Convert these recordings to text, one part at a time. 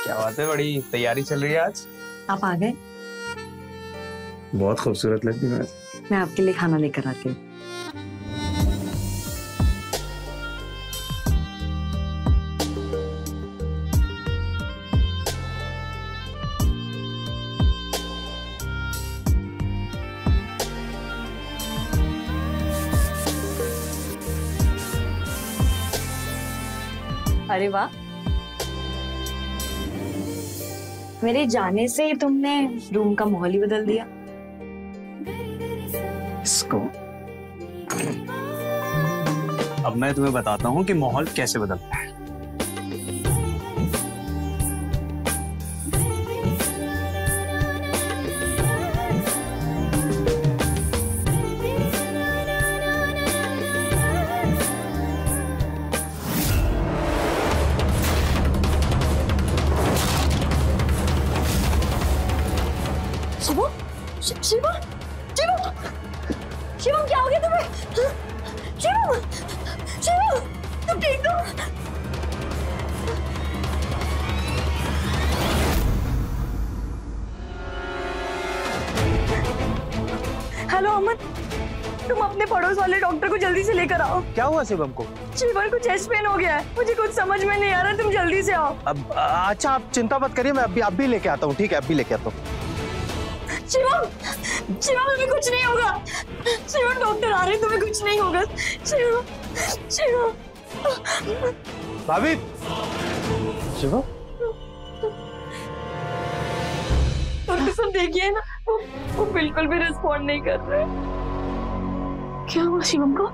क्या बात है, बड़ी तैयारी चल रही है आज। आप आ गए। बहुत खूबसूरत लगती है। मैं आपके लिए खाना लेकर आती हूँ। अरे वाह, मेरे जाने से तुमने रूम का माहौल ही बदल दिया। इसको अब मैं तुम्हें बताता हूँ कि माहौल कैसे बदलता है। शिवम, शिवम, शिवम, शिवम क्या हो गया तुम्हें? शिवम, शिवम, तुम ठीक हो? हेलो अमन, तुम अपने पड़ोस वाले डॉक्टर को जल्दी से लेकर आओ। क्या हुआ शिवम को? शिवम को चेस्ट पेन हो गया है, मुझे कुछ समझ में नहीं आ रहा, तुम जल्दी से आओ। अब अच्छा, आप चिंता मत करिए, मैं अभी लेके आता हूँ। ठीक है, अभी लेके आता हूँ। शिवम, शिवम तुम्हें कुछ नहीं होगा। शिवम डॉक्टर आ रहे हैं, तुम्हें कुछ नहीं होगा। शिवम, शिवम। भाभी, शिवम, डॉक्टर साहब देखिए ना, वो बिल्कुल भी रिस्पॉन्ड नहीं कर रहे। क्या हुआ शिवम को?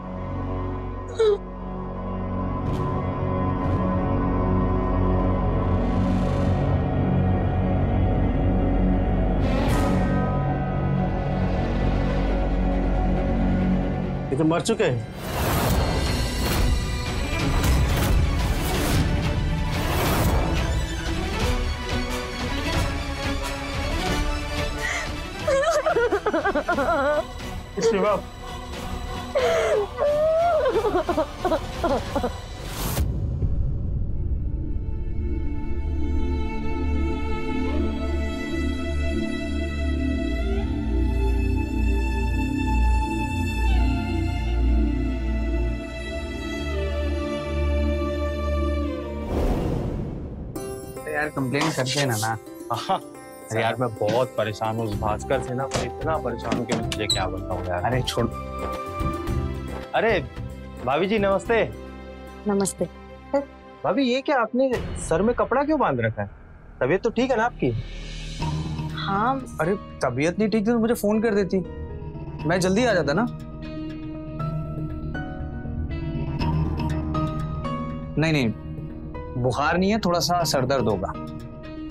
ये तो मर चुके हैं। शिवम, यार कंप्लेन करते हैं ना। हाँ यार, मैं बहुत परेशान हूँ उस भास्कर से ना, मैं इतना परेशान हूँ कि मैं तुझे क्या बताऊँ यार। अरे छोड़। अरे भाभी जी नमस्ते। नमस्ते। भाभी ये क्या, आपने सर में कपड़ा क्यों बांध रखा है? तबीयत तो ठीक है ना आपकी? हाँ। अरे तबीयत नहीं ठीक थी तो मुझे फोन कर देती, मैं जल्दी आ जाता ना। नहीं, बुखार नहीं है, थोड़ा सा सर दर्द होगा।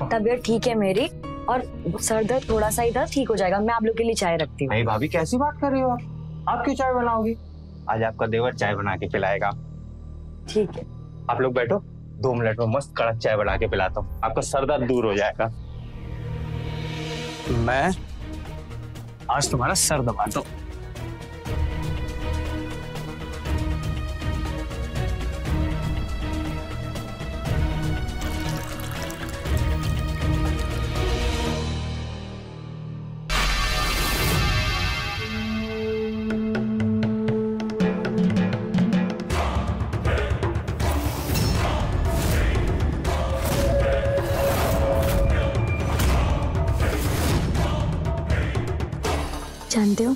तबीयत ठीक है मेरी, और सर दर्द थोड़ा सा ही था, ठीक हो जाएगा। मैं आप लोग के लिए चाय रखती हूँ। नहीं भाभी, कैसी बात कर रही हो आप क्यों चाय बनाओगी? आज आपका देवर चाय बना के पिलाएगा। ठीक है, आप लोग बैठो, 2 मिनट में मस्त कड़क चाय बना के पिलाता हूँ, आपका सर दर्द दूर हो जाएगा। मैं आज तुम्हारा सर दबाता हूँ। जानते हो,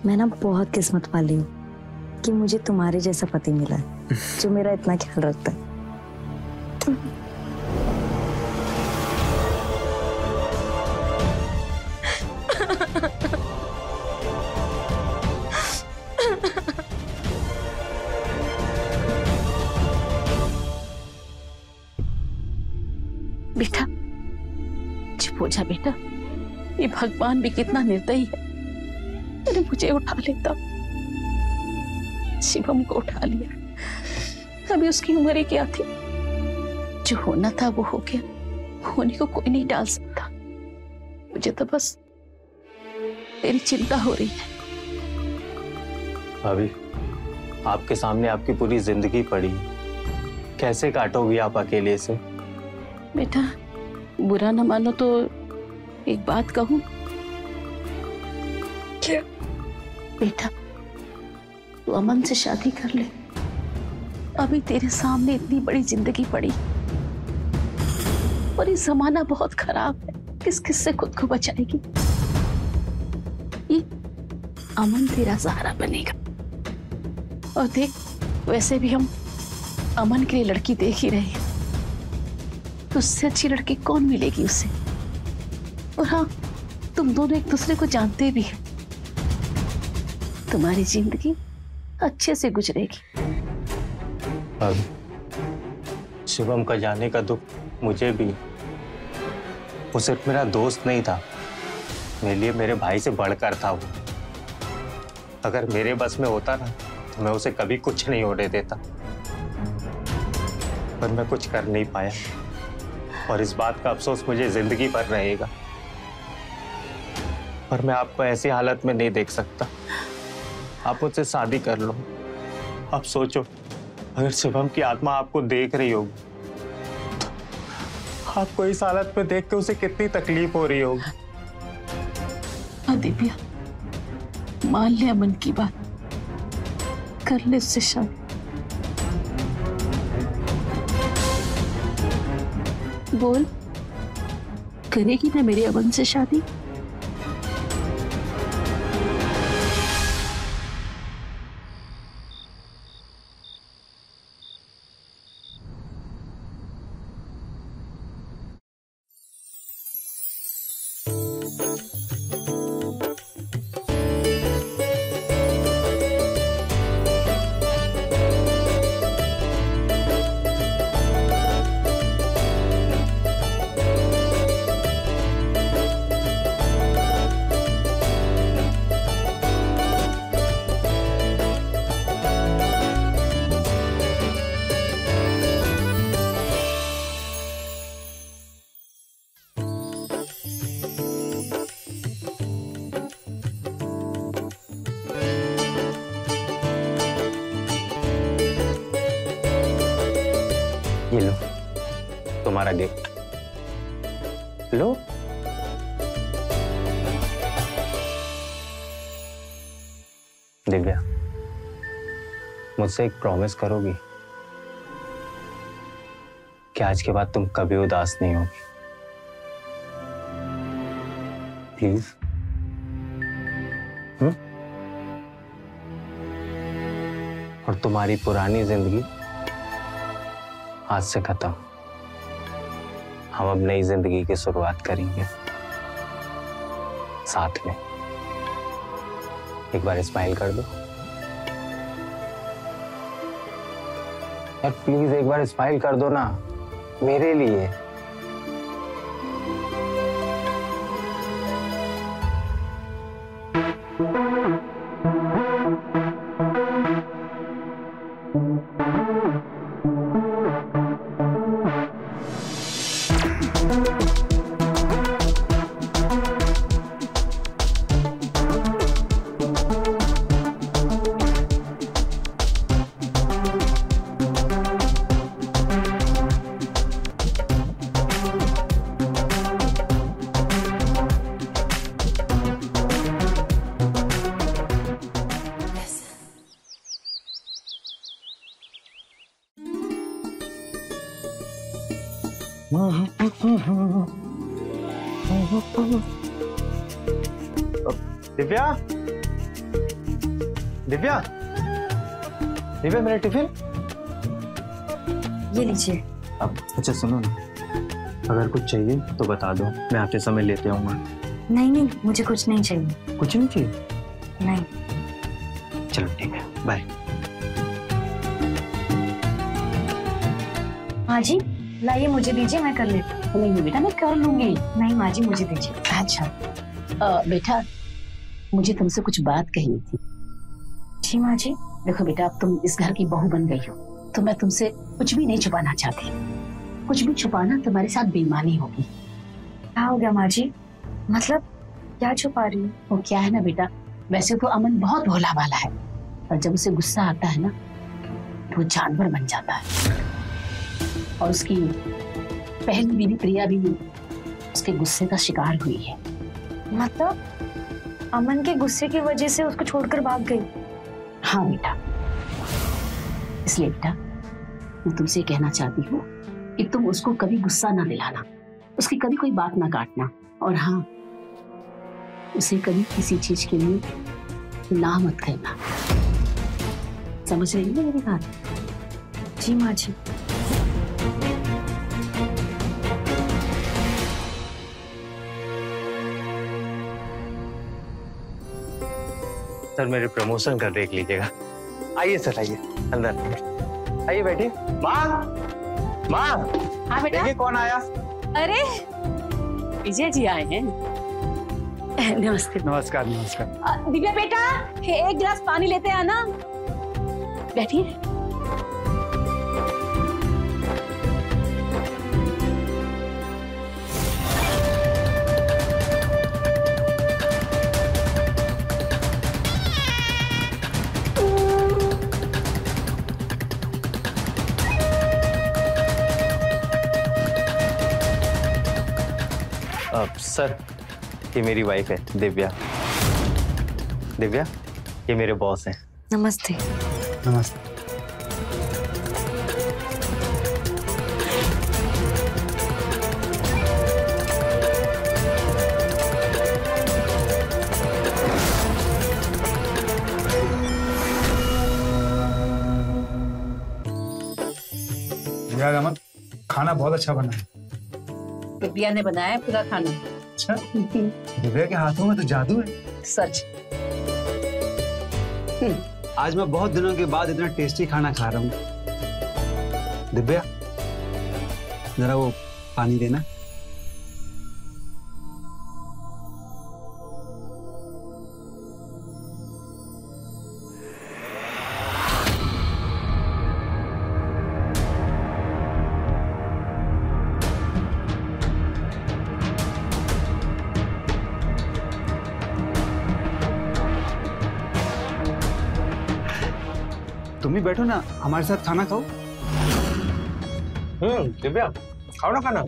मैं ना बहुत किस्मत वाली हूँ कि मुझे तुम्हारे जैसा पति मिला है जो मेरा इतना ख्याल रखता है। बेटा चुप हो जा बेटा, ये भगवान भी कितना निर्दयी है, मैंने मुझे उठा लेता, शिवम को उठा लिया। अभी उसकी उम्र ही क्या थी, जो होना था वो हो गया, होने को कोई नहीं डाल सकता। मुझे तो बस तेरी चिंता हो रही है। भाभी, आपके सामने आपकी पूरी जिंदगी पड़ी, कैसे काटोगी आप अकेले से? बेटा बुरा न मानो तो एक बात कहूं? क्या? बेटा तू अमन से शादी कर ले। अभी तेरे सामने इतनी बड़ी जिंदगी पड़ी और ये जमाना बहुत खराब है, किस किस से खुद को बचाएगी? ये अमन तेरा सहारा बनेगा। और देख, वैसे भी हम अमन के लिए लड़की देख ही रहे हैं, तो उससे अच्छी लड़की कौन मिलेगी उसे? और हाँ, तुम दोनों एक दूसरे को जानते भी हैं, तुम्हारी जिंदगी अच्छे से गुजरेगी। अब शिवम का जाने का दुख मुझे भी। वो सिर्फ मेरा दोस्त नहीं था, मेरे लिए मेरे भाई से बढ़कर था वो। अगर मेरे बस में होता ना तो मैं उसे कभी कुछ नहीं होने देता, पर मैं कुछ कर नहीं पाया और इस बात का अफसोस मुझे जिंदगी भर रहेगा। पर मैं आपको ऐसी हालत में नहीं देख सकता। आप मुझसे शादी कर लो। आप सोचो, अगर शिवम की आत्मा आपको देख रही होगी तो आपको इस हालत में देख के उसे कितनी तकलीफ हो रही होगी। हाँ दिव्या, मान ले अमन की बात, कर ले उससे शादी। बोल, करेगी ना मेरे अमन से शादी? ये लो तुम्हारा गिफ्ट, लो। दिव्या, मुझसे एक प्रॉमिस करोगी कि आज के बाद तुम कभी उदास नहीं होगी? प्लीज। और तुम्हारी पुरानी जिंदगी आज से खत्म। हम अब नई जिंदगी की शुरुआत करेंगे साथ में। एक बार स्माइल कर दो यार, प्लीज एक बार स्माइल कर दो ना मेरे लिए। दिव्या, दिव्या, दिव्या, मेरा टिफिन। ये लीजिए। अब अच्छा सुनो ना, अगर कुछ चाहिए तो बता दो, मैं आते समय लेते आऊंगा। नहीं नहीं, मुझे कुछ नहीं चाहिए। कुछ नहीं चाहिए? नहीं। चलो ठीक है, बाय। माँ जी लाइए, मुझे दीजिए, मैं कर लेती हूँ। नहीं बेटा, मैं कर लूंगी। नहीं माँ जी, मुझे दीजिए। अच्छा बेटा, मुझे तुमसे कुछ बात कहनी थी। जी माँ जी। देखो बेटा, अब तुम इस घर की बहू बन गई हो, तो मैं तुमसे कुछ भी नहीं छुपाना चाहती। कुछ भी छुपाना तुम्हारे साथ बेईमानी होगी। क्या हो गया माँ जी? मतलब क्या छुपा रही हो? वो क्या है ना बेटा, वैसे तो अमन बहुत भोला भाला है, पर जब उसे गुस्सा आता है ना तो वो जानवर बन जाता है। और उसकी पहली बीवी प्रिया भी उसके गुस्से का शिकार हुई है। मतलब अमन के गुस्से की वजह से उसको छोड़कर भाग गई? हाँ बेटा, इसलिए बेटा मैं तुमसे कहना चाहती हूँ कि तुम उसको कभी गुस्सा ना दिलाना, उसकी कभी कोई बात ना काटना, और हाँ, उसे कभी किसी चीज के लिए ना मत करना। समझ रही है मेरी बात? जी माँ जी। सर मेरे प्रमोशन का देख लीजिएगा। आइए सर, आइए अंदर आइए, बैठिए। माँ, माँ। हाँ बेटा। देखिए कौन आया। अरे विजय जी आए हैं। नमस्ते। नमस्कार नमस्कार। दिव्या बेटा, एक गिलास पानी लेते हैं ना। बैठिए। सर ये मेरी वाइफ है दिव्या। दिव्या ये मेरे बॉस हैं। नमस्ते। नमस्ते। अमन, खाना बहुत अच्छा बना है। दिव्या ने बनाया पूरा खाना। अच्छा, दिव्या के हाथों में तो जादू है। सच। आज मैं बहुत दिनों के बाद इतना टेस्टी खाना खा रहा हूँ। दिव्या जरा वो पानी देना। तुम ही बैठो ना, हमारे साथ खाना खाओ। दिव्या खाओ ना खाना।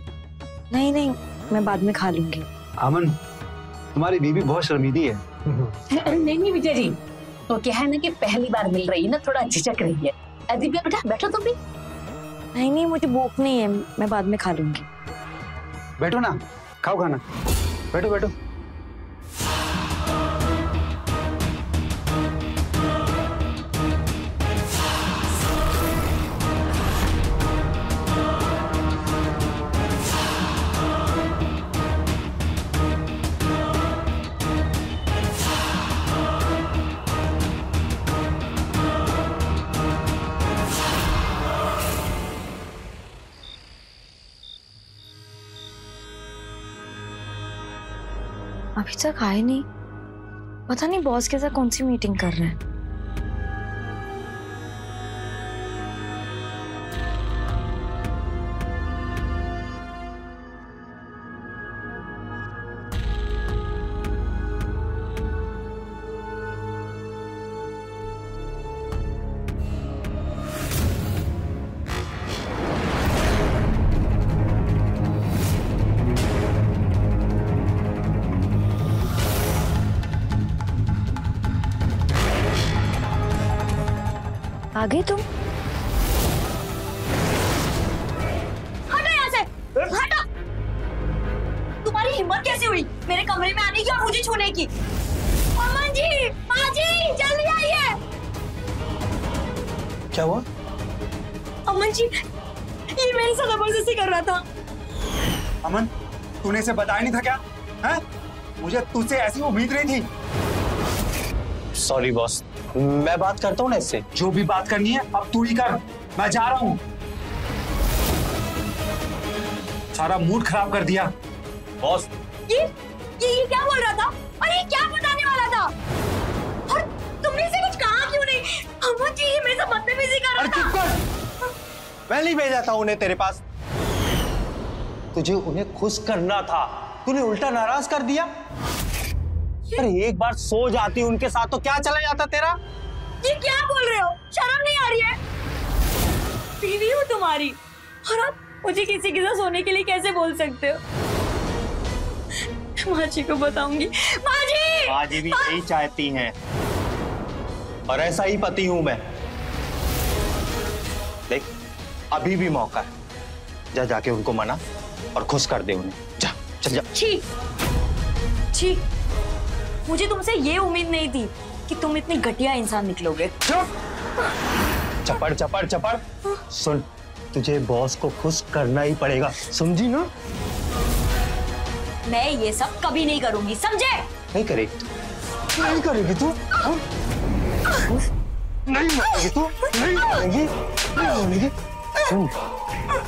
नहीं नहीं, मैं बाद में खा लूंगी। अमन, तुम्हारी बीवी बहुत शर्मीली है। नहीं नहीं विजय जी, तो क्या है ना कि पहली बार मिल रही है ना, थोड़ा झिझक रही है। दिव्या बेटा बैठो तुम भी। नहीं नहीं, मुझे भूख नहीं है, मैं बाद में खा लूंगी। बैठो ना, खाओ खाना। बैठो बैठो। अभी तक आए नहीं, पता नहीं बॉस के साथ कौन सी मीटिंग कर रहे हैं। आ गए तुम? हटो यहाँ से, हटो। तुम्हारी हिम्मत कैसे हुई मेरे कमरे में आने की और मुझे छूने की? अमन जी, माँ जी, जल्दी आइए। क्या हुआ? अमन जी, ये मेरे साथ जबरदस्ती कर रहा था। अमन, तूने इसे बताया नहीं था क्या? हैं? मुझे तुझसे ऐसी उम्मीद नहीं थी। सॉरी बॉस, मैं बात करता हूँ ना इससे। जो भी बात करनी है अब तू ही कर, मैं जा रहा हूँ। सारा मूड खराब कर दिया। बॉस ये क्या बोल रहा था और ये क्या बताने वाला था? और तुमने इसे कुछ कहा क्यों नहीं? अमन जी, ये मेरे से बदतमीजी कर रहा चुप था। कर। मैं नहीं भेजा था उन्हें तेरे पास, तुझे उन्हें खुश करना था, तूने उल्टा नाराज कर दिया। अरे एक बार सो जाती उनके साथ तो क्या चला जाता तेरा? ये क्या बोल रहे हो? शर्म नहीं आ रही है? बीवी हूँ तुम्हारी और मुझे किसी के साथ सोने के लिए कैसे बोल सकते हो? माँ जी को बताऊंगी। माँ जी! माँ जी भी यही चाहती हैं और ऐसा ही पति हूं मैं। देख, अभी भी मौका है, जा जाके उनको मना और खुश कर दे उन्हें। जा, चल जा। छी, छी, मुझे तुमसे ये उम्मीद नहीं थी कि तुम इतनी घटिया इंसान निकलोगे। चपड़ चपड़ चपड़। सुन, तुझे बॉस को खुश करना ही पड़ेगा, समझी ना? मैं ये सब कभी नहीं करूंगी, समझे? नहीं करेगी तू, नहीं करेगी तू, नहीं मानेगी तू, नहीं मानेगी, नहीं मानेगी। सुन,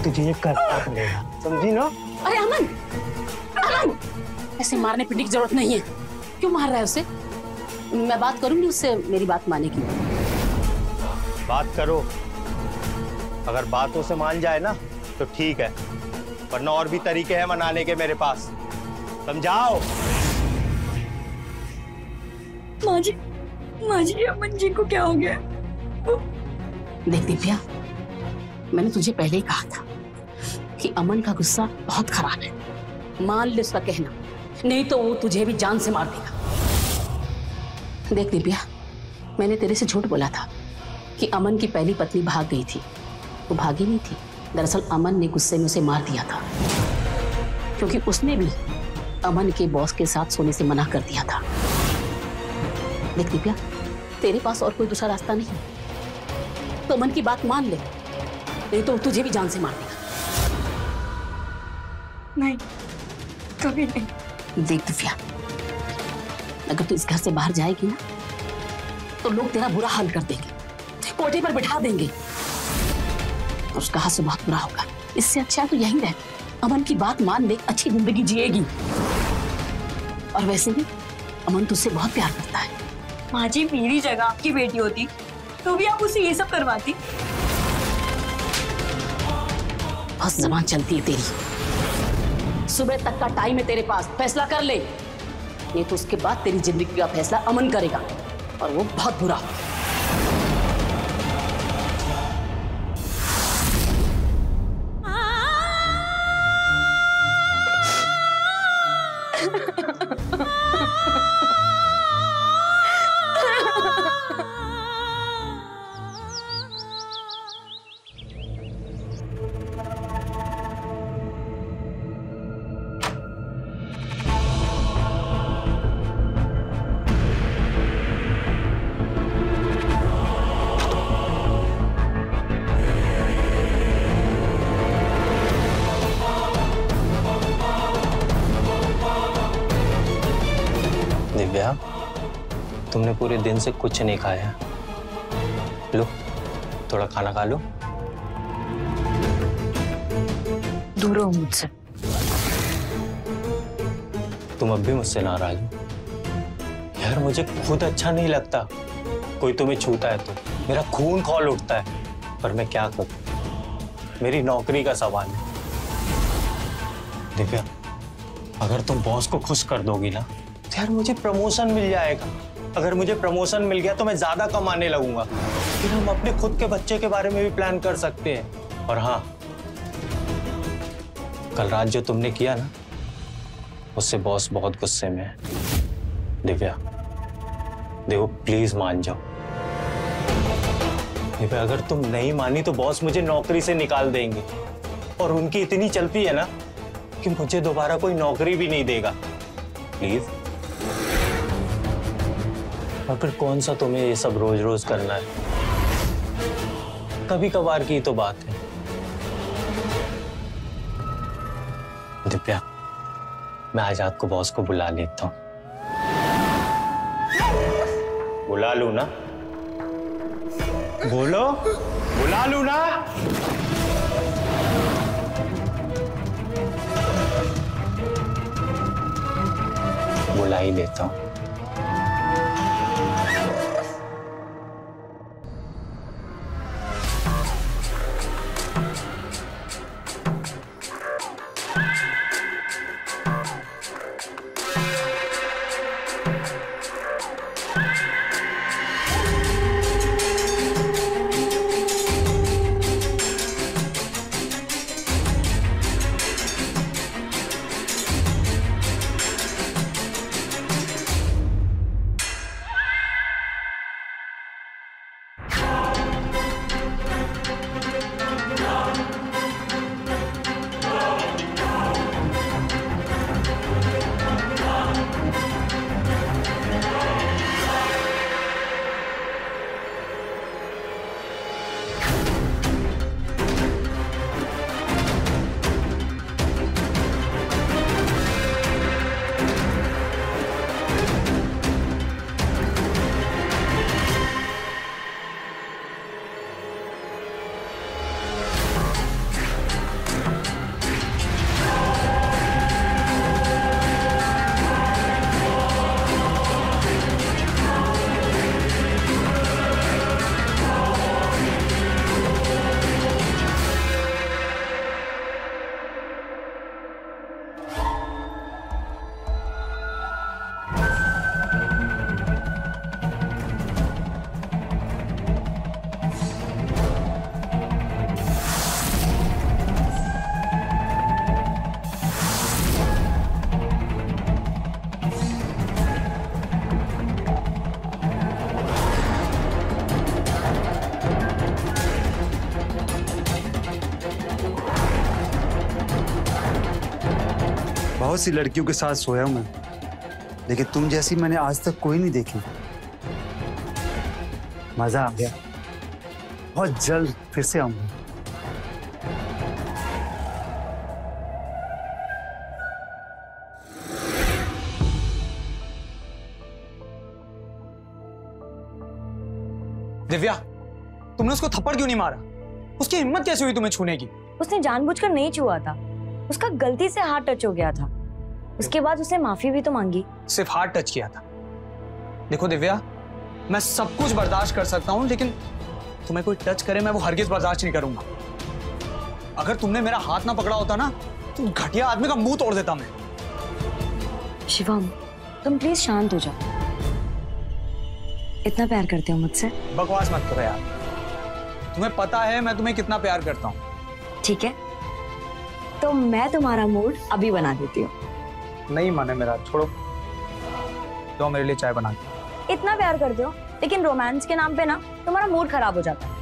तुझे ये करना पड़ेगा, समझी ना? अरे अमन, अमन, ऐसे मारने पीटने की जरूरत नहीं है। क्यों मार रहा है उसे? मैं बात करूंगी उससे, मेरी बात मानेगी। बात करो, अगर बातों से मान जाए ना तो ठीक है, वरना और भी तरीके हैं मनाने के मेरे पास, समझाओ। माँ जी, अमन जी को क्या हो गया? देख दिव्या, मैंने तुझे पहले ही कहा था कि अमन का गुस्सा बहुत खराब है। मान ले उसका कहना, नहीं तो वो तुझे भी जान से मार देगा। देख दिव्या, मैंने तेरे से झूठ बोला था कि अमन की पहली पत्नी भाग गई थी। वो भागी नहीं थी, दरअसल अमन ने गुस्से में उसे मार दिया था, क्योंकि उसने भी अमन के बॉस के साथ सोने से मना कर दिया था। देख दिव्या, तेरे पास और कोई दूसरा रास्ता नहीं, तो अमन की बात मान ले, नहीं तो तुझे भी जान से मार देगा। नहीं, कभी नहीं। देख दिव्या, अगर तू इस घर से बाहर जाएगी ना तो लोग तेरा बुरा हाल कर देंगे, कोठे पर बिठा देंगे, तो उसका हाथ से बहुत बुरा होगा। इससे अच्छा है तो यहीं रह, अमन की बात मान ले, अच्छी जिंदगी जिएगी। और वैसे भी अमन तुझसे बहुत प्यार करता है। माँ जी, मेरी जगह आपकी बेटी होती तो भी आप उसे ये सब करवाती? बस जबान चलती है तेरी। सुबह तक का टाइम है तेरे पास, फैसला कर ले, नहीं तो उसके बाद तेरी जिंदगी का फैसला अमन करेगा, और वो बहुत बुरा होगा। दिव्या, तुमने पूरे दिन से कुछ नहीं खाया, लो थोड़ा खाना खा लो। दूर हो मुझसे। तुम अब भी मुझसे नाराज हो? यार, मुझे खुद अच्छा नहीं लगता कोई तुम्हें छूता है तो, मेरा खून खौल उठता है, पर मैं क्या करूं, मेरी नौकरी का सवाल है। दिव्या, अगर तुम बॉस को खुश कर दोगी ना तो यार मुझे प्रमोशन मिल जाएगा। अगर मुझे प्रमोशन मिल गया तो मैं ज्यादा कमाने लगूंगा, फिर हम अपने खुद के बच्चे के बारे में भी प्लान कर सकते हैं। और हाँ, कल रात जो तुमने किया ना, उससे बॉस बहुत गुस्से में है। दिव्या, देखो प्लीज मान जाओ। दिव्या, अगर तुम नहीं मानी तो बॉस मुझे नौकरी से निकाल देंगे, और उनकी इतनी चलती है ना कि मुझे दोबारा कोई नौकरी भी नहीं देगा। प्लीज। और फिर कौन सा तुम्हें ये सब रोज रोज करना है, कभी कभार की तो बात है। दिव्या, मैं आजाद को बॉस को बुला लेता हूं। बुला लूं ना? बोलो, बुला लूं ना? बुला ही लेता हूं। बहुत सी लड़कियों के साथ सोया हूं मैं, लेकिन तुम जैसी मैंने आज तक कोई नहीं देखी। मजा आ गया। बहुत जल्द फिर से आऊंगा। दिव्या, तुमने उसको थप्पड़ क्यों नहीं मारा? उसकी हिम्मत कैसे हुई तुम्हें छूने की? उसने जानबूझकर नहीं छुआ था, उसका गलती से हाथ टच हो गया था। उसके बाद उसने माफी भी तो मांगी। सिर्फ हाथ टच किया था। देखो दिव्या, मैं सब कुछ बर्दाश्त कर सकता हूँ, लेकिन तुम्हें कोई टच करे मैं वो हरगिज बर्दाश्त नहीं करूंगा। अगर तुमने मेरा हाथ ना पकड़ा होता ना तो घटिया आदमी का मुंह तोड़ देता मैं। शिवम, तुम प्लीज शांत हो जाओ। इतना प्यार करते हो मुझसे? बकवास मत करो यार। तुम्हें पता है मैं तुम्हें कितना प्यार करता हूँ। ठीक है, तो मैं तुम्हारा मूड अभी बना देती हूँ। नहीं माने मेरा, छोड़ो। तो मेरे लिए चाय बना के। इतना प्यार करते हो, लेकिन रोमांस के नाम पे ना तुम्हारा मूड खराब हो जाता है।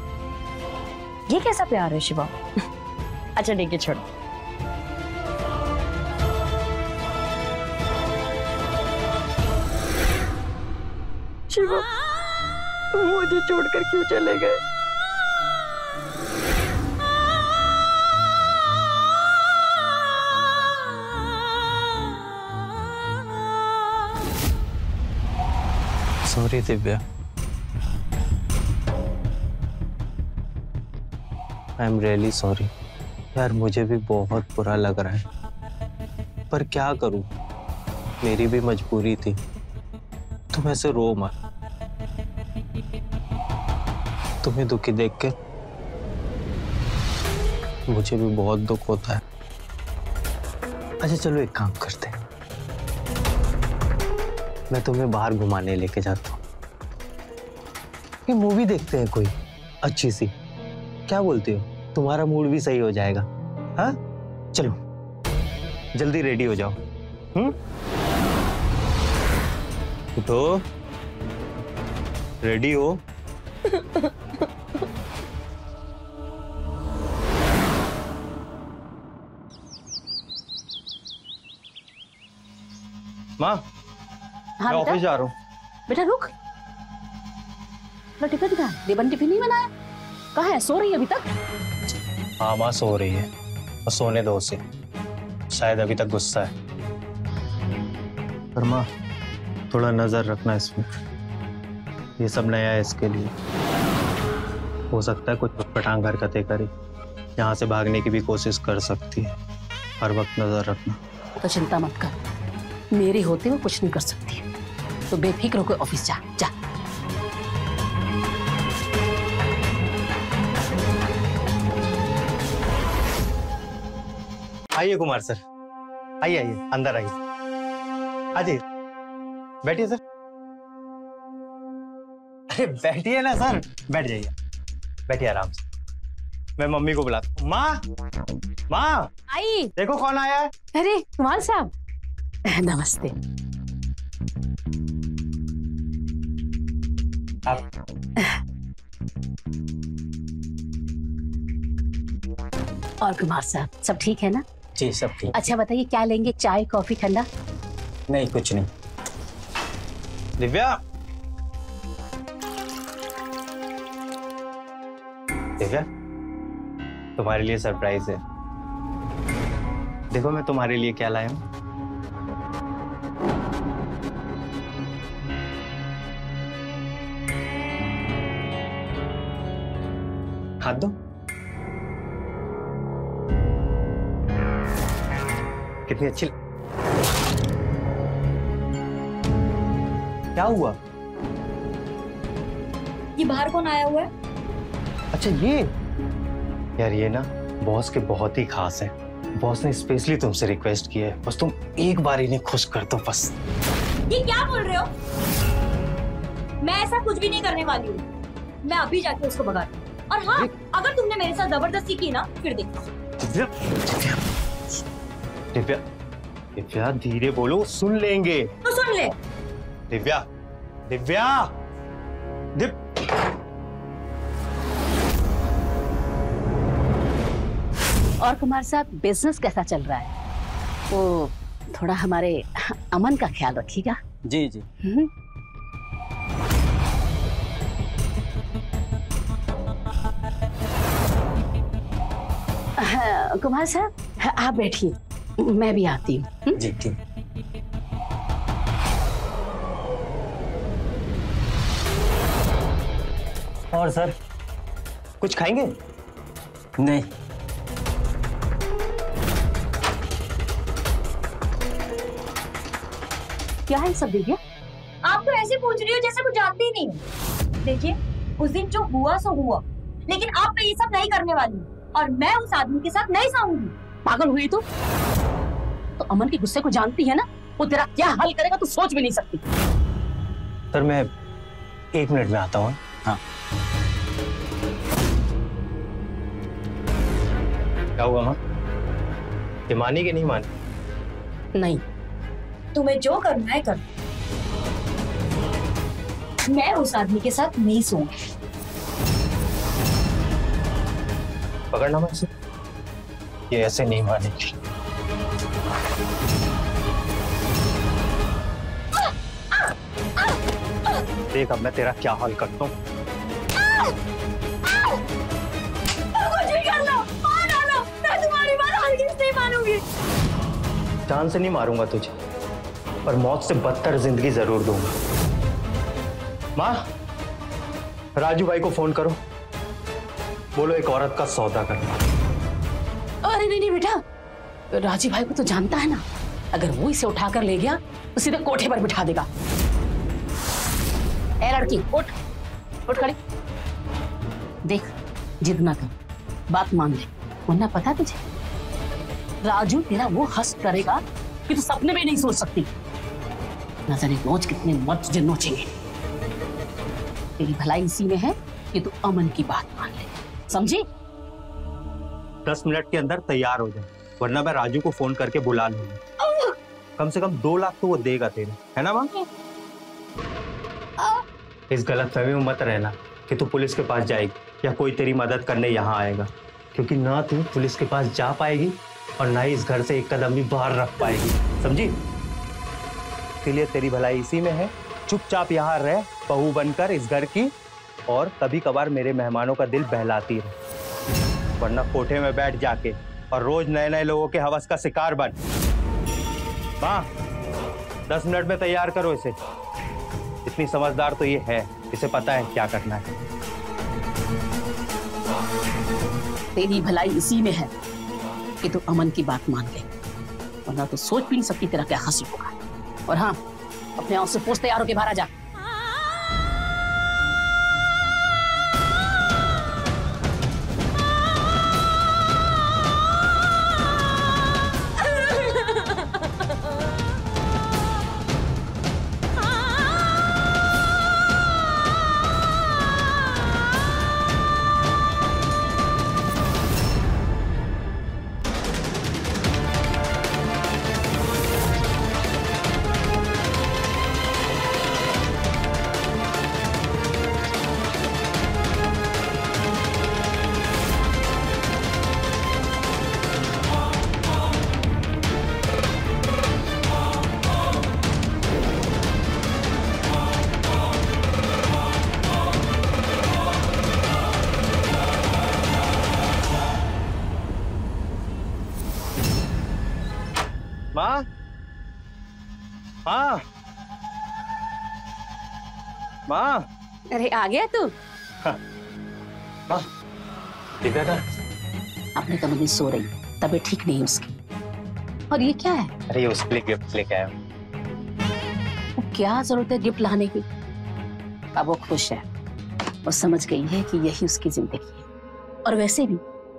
ये कैसा प्यार है शिवा? अच्छा ठीक है, छोड़ो। शिवा, मुझे छोड़कर क्यों चले गए? Sorry Divya, I am really sorry. यार मुझे भी बहुत बुरा लग रहा है, पर क्या करूं, मेरी भी मजबूरी थी। तुम ऐसे रो मत, तुम्हें दुखी देख के मुझे भी बहुत दुख होता है। अच्छा चलो एक काम करते हैं, मैं तुम्हें बाहर घुमाने लेके जाता हूँ। ये मूवी देखते हैं कोई अच्छी सी, क्या बोलते हो? तुम्हारा मूड भी सही हो जाएगा। हाँ चलो जल्दी रेडी हो जाओ। उठो, रेडी हो? माँ, हाँ मैं ऑफिस जा रहा हूँ। बेटा रुक, टिफिन कहाँ है? देवन टिफिन नहीं बनाया? कहाँ है? सो रही है अभी तक? हाँ माँ सो रही है, और सोने दो उसे, शायद अभी तक गुस्सा है। पर माँ थोड़ा नजर रखना इसमें, ये सब नया है इसके लिए। हो सकता है कुछ पटांग हरकतें करे, यहाँ से भागने की भी कोशिश कर सकती है। हर वक्त नजर रखना। तो चिंता मत कर, मेरे होते हुए कुछ नहीं कर सकती, तो बेफिक्र होकर ऑफिस जा जा। आइए कुमार सर, आइए आइए, अंदर आइए। आइए बैठिए सर। अरे बैठिए ना सर, बैठ जाइए, बैठिए आराम से। मैं मम्मी को बुलाता हूँ। माँ, माँ आई, देखो कौन आया है। अरे कुमार साहब, नमस्ते। आप और कुमार साहब सब ठीक है ना? जी सब ठीक। अच्छा बताइए क्या लेंगे, चाय कॉफी ठंडा? नहीं कुछ नहीं। दिव्या, दिव्या तुम्हारे लिए सरप्राइज है। देखो मैं तुम्हारे लिए क्या लाया हूं। हाथ दो। कितनी अच्छी। क्या हुआ? ये बाहर कौन आया हुआ है? अच्छा ये, यार ये ना बॉस के बहुत ही खास है। बॉस ने स्पेशली तुमसे रिक्वेस्ट की है, बस तुम एक बार इन्हें खुश कर दो बस। ये क्या बोल रहे हो? मैं ऐसा कुछ भी नहीं करने वाली हूँ। मैं अभी जाके उसको भगाती हूँ। और हाँ, अगर तुमने मेरे साथ जबरदस्ती की ना, फिर देखो। दिव्या, दिव्या, दिव्या, दिव्या धीरे बोलो, सुन लेंगे। तो सुन ले। दिव्या, दिव्या, और कुमार साहब बिजनेस कैसा चल रहा है? वो थोड़ा हमारे अमन का ख्याल रखिएगा। जी जी। कुमार साहब आप बैठिए, मैं भी आती हूँ। जी ठीक। और सर कुछ खाएंगे? नहीं। क्या है सब दिव्या? आप तो ऐसे पूछ रही हो जैसे कुछ जानती ही नहीं हो। देखिए, उस दिन जो हुआ सो हुआ, लेकिन अब मैं ये सब नहीं करने वाली हूँ और मैं उस आदमी के साथ नहीं साऊंगी। पागल हुई तू? तो अमन के गुस्से को जानती है ना, वो तेरा क्या हल करेगा तू सोच भी नहीं सकती। सर मैं 1 मिनट में आता हूँ। हाँ। क्या हुआ माँ? ये मानी कि नहीं मानी? नहीं, तुम्हें जो करना है कर। मैं उस आदमी के साथ नहीं सोऊंगी। पकड़ना मैं इसे। ये ऐसे नहीं मानेगी। देख अब मैं तेरा क्या हाल करता हूँ। कुछ भी कर लो, मार डालो, मैं तुम्हारी बात हरगिज़ नहीं मानूंगी। जान से नहीं मारूंगा तुझे, पर मौत से बदतर जिंदगी जरूर दूंगा। माँ, राजू भाई को फोन करो, बोलो एक औरत का सौदा करना। अरे नहीं बेटा, राजी भाई को तो जानता है ना, अगर वो इसे उठाकर ले गया तो सीधे कोठे पर बिठा देगा। ए लड़की उठ, उठ खड़ी। देख, जिद ना कर, बात मान ले, वरना पता तुझे राजू तेरा वो हस्त करेगा कि तू सपने में नहीं सोच सकती। न जाने रोज कितने मर्द तुझे नोचेंगे। तेरी भलाई इसी में है कि तू अमन की बात मान ले, समझी? 10 मिनट के अंदर तैयार हो जाए, वरना मैं राजू को फोन करके बुला लूंगा। कम से कम 2 लाख तो वो देगा तेरे, है ना माँ? इस गलतफहमी में मत रहना कि तू पुलिस के पास जाएगी या कोई तेरी मदद करने यहाँ आएगा, क्योंकि ना तू पुलिस के पास जा पाएगी और ना ही इस घर से एक कदम भी बाहर रख पाएगी, समझी? इसलिए तेरी भलाई इसी में है, चुपचाप यहाँ रह, बहू बनकर इस घर की, और कभी कभार मेरे मेहमानों का दिल बहलाती रहे, वरना कोठे में बैठ जाके और रोज नए नए लोगों के हवस का शिकार बन। माँ, 10 मिनट में तैयार करो इसे। इतनी समझदार तो ये है, इसे पता है क्या करना है। तेरी भलाई इसी में है कि तू अमन की बात मान ले, वरना तो सोच भी नहीं सकती तेरा क्या हंसी होगा। और हाँ, अपने आप से पूछ, तैयार होके बाहर आ जा। माँ, माँ, माँ। अरे आ गया तू? माँ, दिव्या का? अपने कमरे में सो रही, तबीयत ठीक नहीं उसकी। और ये क्या है? अरे उसके लिए गिफ्ट लेके आया हूँ। क्या जरूरत है गिफ्ट लाने की? अब वो खुश है और समझ गई है कि यही उसकी जिंदगी है। और वैसे भी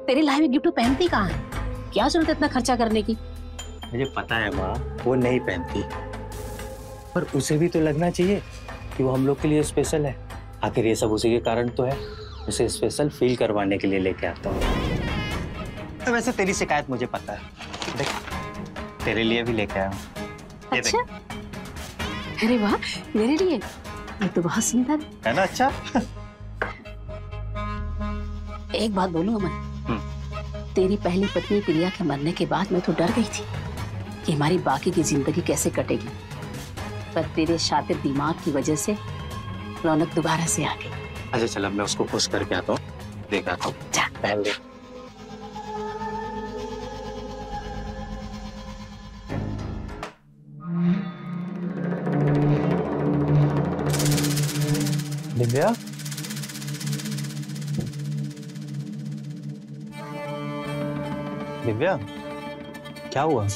तेरी लाई में गिफ्ट पहनती कहाँ है? क्या जरूरत है इतना खर्चा करने की? मुझे पता है माँ, वो नहीं पहनती, पर उसे भी तो लगना चाहिए कि वो हम लोग के लिए स्पेशल है। आखिर ये सब उसी के कारण तो है, उसे स्पेशल फील करवाने के लिए लेके आता हूँ। तो वैसे तेरी शिकायत मुझे पता है, देख तेरे लिए भी लेके आया हूँ। अच्छा? अरे वाह, मेरे लिए? ये तो बहुत सुंदर है ना? अच्छा। एक बात बोलूं अमन, तेरी पहली पत्नी प्रिया के मरने के बाद मैं तो डर गई थी कि हमारी बाकी की जिंदगी कैसे कटेगी, पर तेरे शातिर दिमाग की वजह से रौनक दोबारा से आ गई। अच्छा चलो मैं उसको खुश करके आता हूँ, देखा था पहन ले। दिव्या, दिव्या क्या हुआ?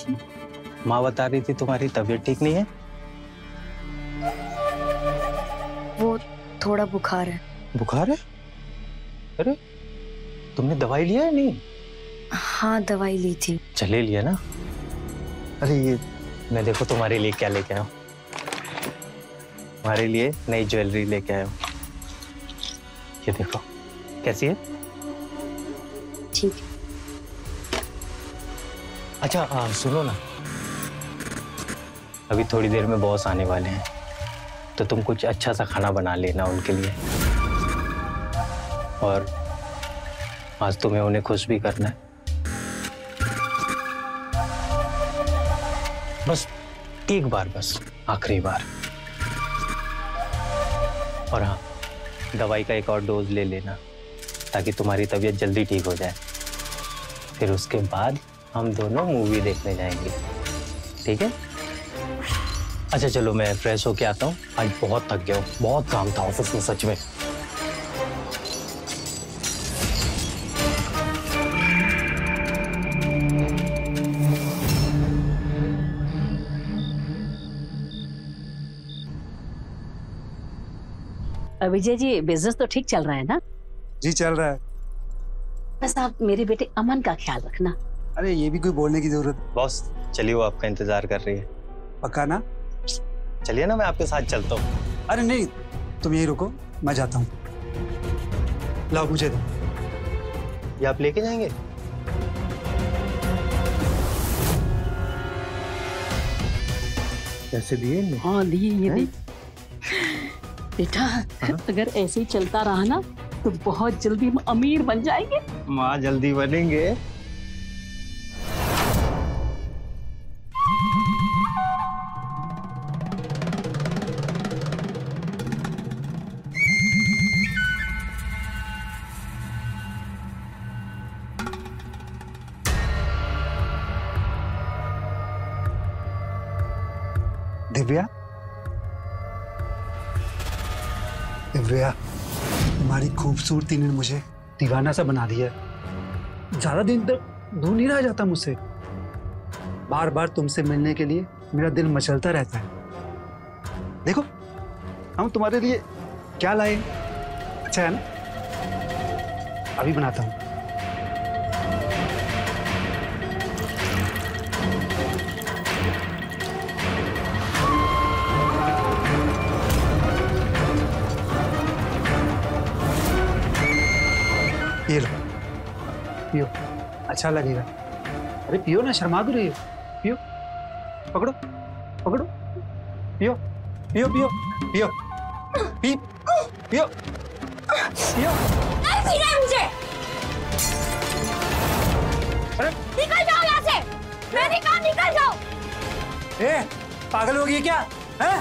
माँ बता रही थी तुम्हारी तबीयत ठीक नहीं है। वो थोड़ा बुखार है। बुखार है? अरे तुमने दवाई लिया है नहीं? हाँ दवाई ली थी। चले लिया ना। अरे ये मैं देखो तुम्हारे लिए क्या लेके आया हूँ। तुम्हारे लिए नई ज्वेलरी लेके आया हूँ। ये देखो कैसी है? ठीक है। अच्छा हाँ सुनो ना, अभी थोड़ी देर में बॉस आने वाले हैं, तो तुम कुछ अच्छा सा खाना बना लेना उनके लिए। और आज तुम्हें उन्हें खुश भी करना है। बस एक बार, बस आखिरी बार। और हाँ, दवाई का एक और डोज ले लेना ताकि तुम्हारी तबीयत जल्दी ठीक हो जाए। फिर उसके बाद हम दोनों मूवी देखने जाएंगे, ठीक है? अच्छा चलो मैं फ्रेश होके आता हूँ, आज बहुत थक गया हूँ, बहुत काम था ऑफिस में सच में। विजय जी बिजनेस तो ठीक चल रहा है ना? जी चल रहा है। बस आप मेरे बेटे अमन का ख्याल रखना। अरे ये भी कोई बोलने की जरूरत? बॉस चलिए, वो आपका इंतजार कर रही है। पक्का ना? चलिए ना, मैं आपके साथ चलता हूँ। अरे नहीं, तुम यही रुको, मैं जाता हूँ। लाओ मुझे दो। ये आप लेके जाएंगे? कैसे दिए? हाँ दिए ये भी। बेटा अगर ऐसे ही चलता रहा ना तो बहुत जल्दी हम अमीर बन जाएंगे। माँ जल्दी बनेंगे। दिव्या, दिव्या, तुम्हारी खूबसूरती ने मुझे दीवाना सा बना दिया है। ज्यादा दिन तक दूर नहीं रहा जाता मुझसे। बार बार तुमसे मिलने के लिए मेरा दिल मचलता रहता है। देखो हम तुम्हारे लिए क्या लाए। अच्छा है ना? अभी बनाता हूँ। ये लो, पियो, अच्छा लगेगा। अरे पियो ना, शर्मा क्यों रही हो? पियो, पकड़ो पकड़ो, पियो पियो पियो पियो पी पियो पियो। नहीं पीना है मुझे। अरे निकल जाओ यहाँ से। मैंने कहा निकल जाओ। ए, पागल हो गई क्या? है?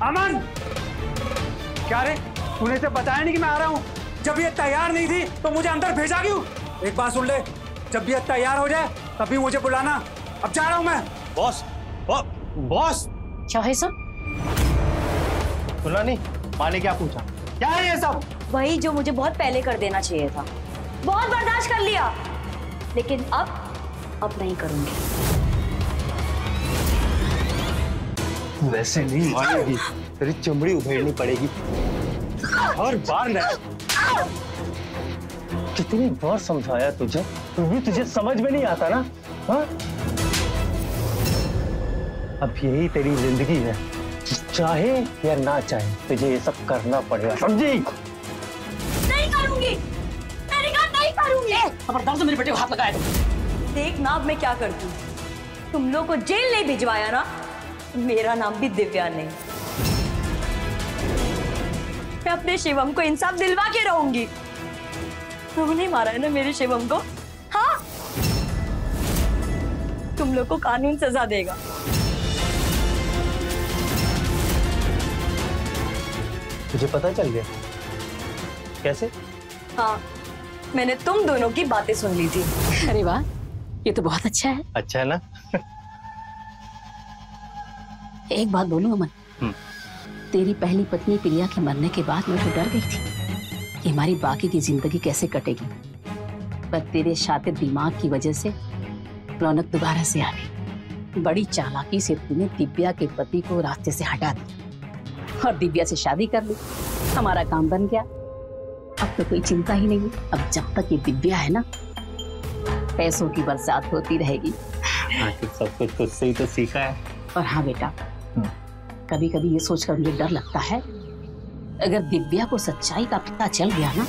अमन, क्या रे? तूने इसे बताया नहीं कि मैं आ रहा हूँ? जब ये तैयार नहीं थी तो मुझे अंदर भेजा क्यों? एक बात सुन ले, जब ये तैयार हो जाए तभी मुझे बुलाना। अब जा रहा हूँ मैं। बॉस, बॉस क्या है सब? सुना नहीं? माँ ने क्या पूछा? क्या है ये सब? वही जो मुझे बहुत पहले कर देना चाहिए था। बहुत बर्दाश्त कर लिया, लेकिन अब नहीं करूंगी। वैसे नहीं मानेगी, तेरी चमड़ी उधेड़नी पड़ेगी। हर बार ना, कितनी बार समझाया तुझे, तुझे समझ में नहीं आता ना? हाँ? अब यही तेरी जिंदगी है, चाहे या ना चाहे तुझे ये सब करना पड़ेगा, समझी? नहीं करूंगी, मैंने कहा नहीं करूंगी। खबरदार से मेरे बेटे को हाथ लगाया। देख ना अब मैं क्या करती हूँ। तुम लोग को जेल नहीं भिजवाया ना, मेरा नाम भी दिव्या नहीं। मैं अपने शिवम को इंसाफ दिलवा के रहूंगी। तुमने मारा है ना मेरे शिवम को? हाँ, तुम लोग को कानून सजा देगा। तुझे पता चल गया? कैसे? हाँ, मैंने तुम दोनों की बातें सुन ली थी। अरे वाह, ये तो बहुत अच्छा है। अच्छा है ना? एक बात बोलूं अमन, तेरी पहली पत्नी प्रिया के मरने के बाद मैं तो डर गई थी कि हमारी बाकी की जिंदगी कैसे कटेगी, पर तेरे शातिर दिमाग की वजह से रौनक दोबारा से आ गई। बड़ी चालाकी से तूने दिव्या के पति को रास्ते से हटा दिया और दिव्या से शादी कर ली। हमारा काम बन गया। अब तो कोई चिंता ही नहीं। अब जब तक ये दिव्या है ना, पैसों की बरसात होती रहेगी। सब कुछ तुझसे ही तो सीखा है। और हाँ बेटा, कभी कभी ये सोचकर मुझे डर लगता है, अगर दिव्या को सच्चाई का पता चल गया ना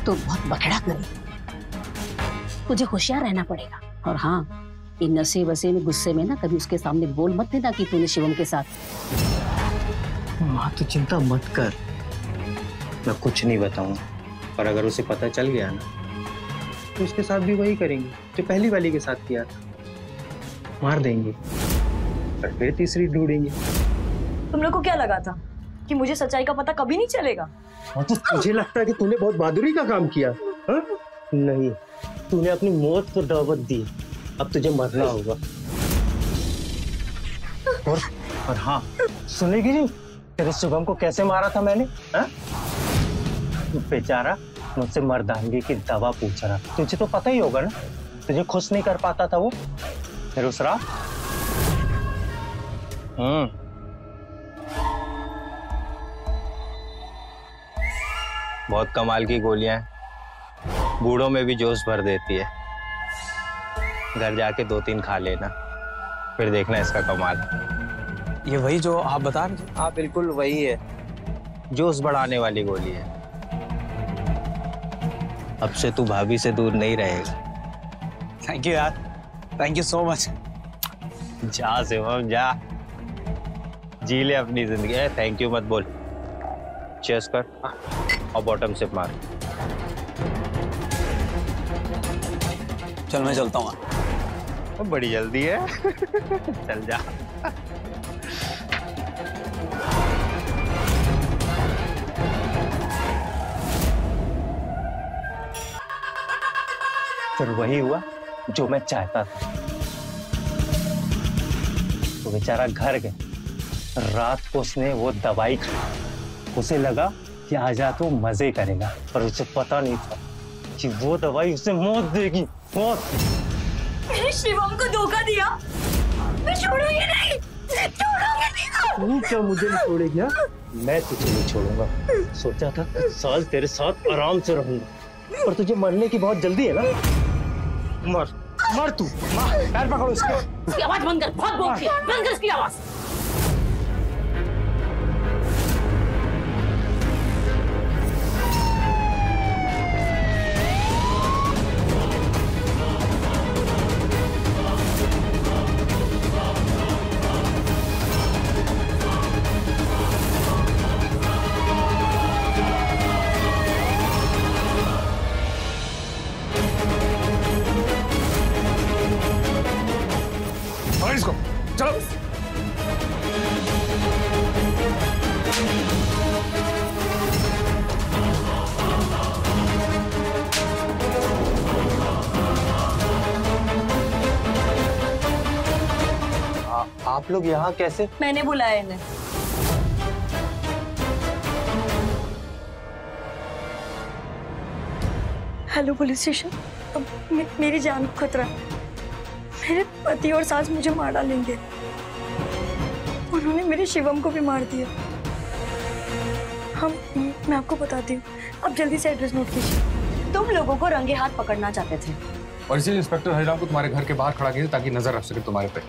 तो बहुत बखेड़ा करेगी। तुझे होशियार रहना पड़ेगा। और हाँ, इन नशे वसे में गुस्से में ना कभी उसके सामने बोल मत देना कि तूने शिवम के साथ। माँ तू चिंता मत कर, मैं कुछ नहीं बताऊंगा। और अगर उसे पता चल गया ना तो उसके साथ भी वही करेंगे जो पहली वाली के साथ किया था, मार देंगे और फिर तीसरी ढूंढेंगे। तुम लोग को क्या लगा था कि मुझे सच्चाई का पता कभी नहीं चलेगा? और तो तुझे लगता है कि तूने बहुत बहादुरी का काम किया? हा? नहीं, तूने अपनी मौत को दावत दी। अब तुझे मरना होगा। और हाँ, सुनेगी नहीं तेरे शुभम को कैसे मारा था मैंने? हा? बेचारा मुझसे मर्दानगी की दवा पूछ रहा। तुझे तो पता ही होगा ना, तुझे खुश नहीं कर पाता था वो। फिर उस रात बहुत कमाल की गोलियां हैं, बूढ़ों में भी जोश भर देती है। घर जाके 2-3 खा लेना, फिर देखना इसका कमाल। ये वही जो आप बता रहे थे? हाँ बिल्कुल वही है, जोश बढ़ाने वाली गोली है। अब से तू भाभी से दूर नहीं रहेगा। थैंक यू यार, थैंक यू सो मच। जा शिवम जा, जी ले अपनी जिंदगी। थैंक यू मत बोल, चेस कर और बॉटम सिप मार। चल मैं चलता हूँ। बड़ी जल्दी है। चल जा। फिर वही हुआ जो मैं चाहता था। तो बेचारा घर गया, रात को उसने वो दवाई खाई। उसे लगा कि आज तो मजे करेगा, पर उसे पता नहीं था कि वो दवाई उसे मौत देगी। मौत। मैंने शिवम को धोखा दिया, मैं छोड़ूंगी नहीं, छोड़ूंगी नहीं। तू क्या मुझे नहीं छोड़ेगी? मैं तुझे नहीं छोड़ूंगा। सोचा था कुछ साल तेरे साथ आराम से रहूंगा, पर तुझे मरने की बहुत जल्दी है ना। मर मर तू, पैर पकड़ो इसको। उसकी आवाज बंद कर, बहुत बोलती है, बंद कर इसकी आवाज। इसको चलो। आप लोग यहाँ कैसे? मैंने बुलाया इन्हें। हेलो पुलिस स्टेशन, अब मेरी जान को खतरा है। मेरे पति और सास मुझे मार डालेंगे। उन्होंने मेरे शिवम को भी मार दिया। मैं आपको बताती हूँ, आप जल्दी से एड्रेस नोट कीजिए। तुम लोगों को रंगे हाथ पकड़ना चाहते थे और इसीलिए इंस्पेक्टर हरिराम को तुम्हारे घर के बाहर खड़ा किया ताकि नजर रख सके तुम्हारे पे।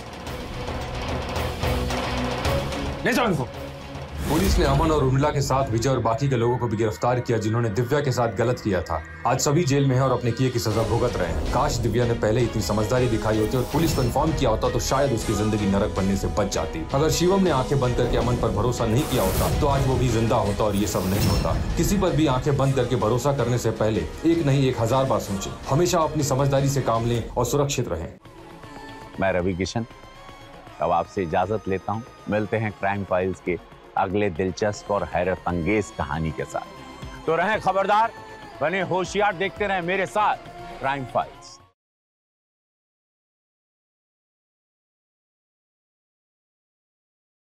ले जाओ इनको। पुलिस ने अमन और उर्मिला के साथ विजय और बाकी के लोगों को भी गिरफ्तार किया जिन्होंने दिव्या के साथ गलत किया था। आज सभी जेल में हैं और अपने किए की सजा भुगत रहे हैं। काश दिव्या ने पहले इतनी समझदारी दिखाई होती और पुलिस को इन्फॉर्म किया होता तो शायद उसकी जिंदगी नरक बनने से बच जाती। अगर शिवम ने आंखें बंद करके अमन पर भरोसा नहीं किया होता तो आज वो भी जिंदा होता और ये सब नहीं होता। किसी पर भी आंखें बंद करके भरोसा करने से पहले एक नहीं 1000 बार सोचें। हमेशा अपनी समझदारी से काम लें और सुरक्षित रहें। मैं रवि किशन अब आपसे इजाजत लेता हूं। मिलते हैं क्राइम फाइल्स के अगले दिलचस्प और हैरत अंगेज कहानी के साथ। तो रहें खबरदार, बने होशियार, देखते रहें मेरे साथ क्राइम फाइल्स।